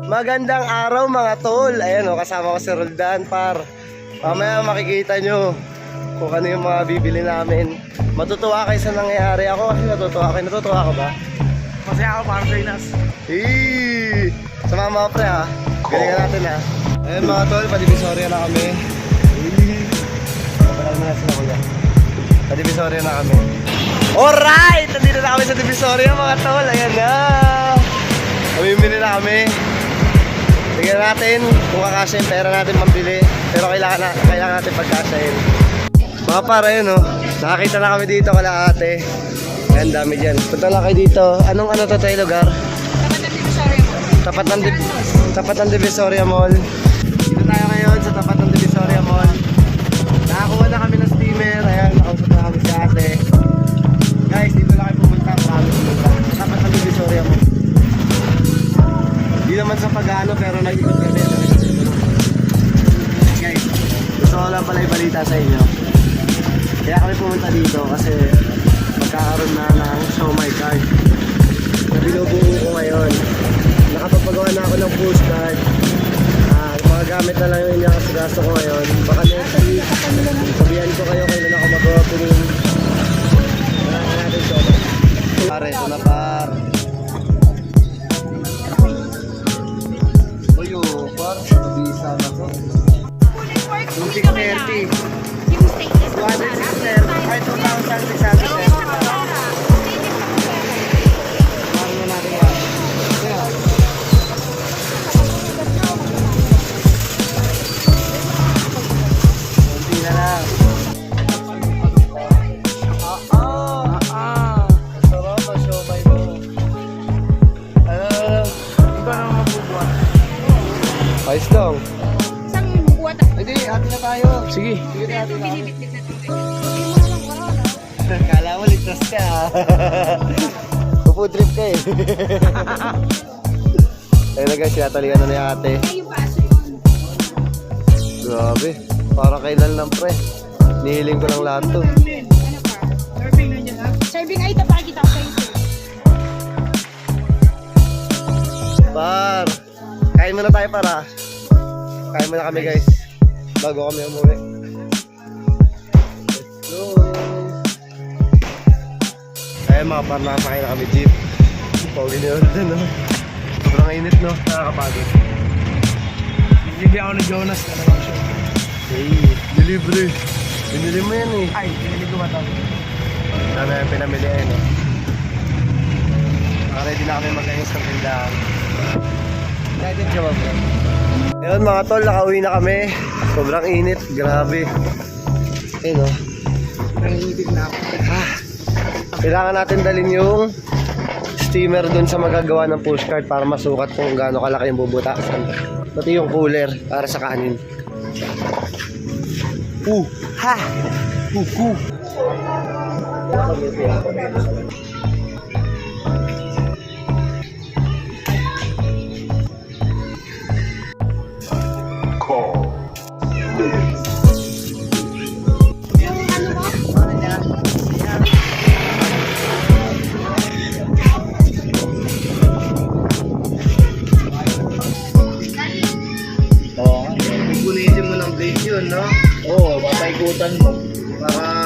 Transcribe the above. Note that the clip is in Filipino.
Magandang araw mga tol. Ayan o, kasama ko si Roldan par. Mamaya makikita nyo kung ano yung mga bibili namin. Matutuwa kayo sa nangyayari. Ako kasi natutuwa kayo. Natutuwa ka ba? Masaya ako para sa Inas. Sama mga pre ha. Galingan natin ha. Ayan mga tol, padivisorya na kami. Papalag mo na sila kuya. Padivisorya na kami. Alright! Nandito na kami sa divisorya mga tol. Ayan na. Mamimili na kami. Tingnan natin kung kakasya yung pera natin pambili. Pero kailangan natin pagkasyahin. Mga para yun oh. Nakakita na kami dito kala ate. Ayan dami dyan. Punta lang kayo dito. Anong ano to tayo lugar? Tapat ng Divisoria Mall. Dito tayo ngayon sa tapat ng Divisoria Mall. Nakakuha na kami ng steamer. Ayan, nakausap na kami si ate. Guys, dito lang kayo pumunta. Promise pumunta. Tapat ng Divisoria Mall. Hindi naman sa pag-ano pero nag-ikot kami. Guys, gusto ko lang pala ibalita sa inyo. Kaya kami pumunta dito kasi magkakaroon na ng show my card na binubuo ko ngayon. Nakapapagawa na ako ng postcard. Mga gamit na lang yung inyakasagasto ko ngayon. Baka next week, sabihan ko kayo kailan ako mag-opening. Marami natin show my card. Pare, ito na par. Uyo, par, visa na to. Yung 630. 260 ay 2,600. Paano natin yan? Hindi na lang. Sarap ang siomay mo. Ano? Ikaw na mabubuhat. Ayos lang. Isang buwat. Hindi, hati na tayo. Sige. Sige na, hati na. Binibit-bit na ito. Kala mo ligtas ka. Food trip ka eh. Ayun na guys, sinatalian na ni ate. Ay, yung paso yun. Grabe, parang kailan lang pre. Nihiling ko lang lahat to. Ano pa? Serving na dyan ha? Serving ay ito, pakita ko kayo. Par, kain muna tayo para. Kain muna kami guys. Bago kami umuwi. Let's go. Ayun mga par, nakasakay na kami jeep. Pogi niyo din no. Sobrang init no, nakakapagod. Hindi ako ni Jonas na naman siya. Hey, delivery. Binili mo yan eh. Ay, pinili ko ba ito? Dami yung pinamili eh no. Ready na kami mag-ayos ng tindahan. Excited siya ba bro? Ayun mga tol, nakauwi na kami. Sobrang init, grabe. Ayun o. Nangingitig na ako. Kailangan natin dalhin yung steamer dun sa magagawa ng postcard para masukat kung gaano kalaki yung bubutasan. Pati yung cooler para sa kanin. Ha! Kuku! Yung ano mo? Oo. Gunitin mo ng blade yun, no? Oo, papaikutan mo. Para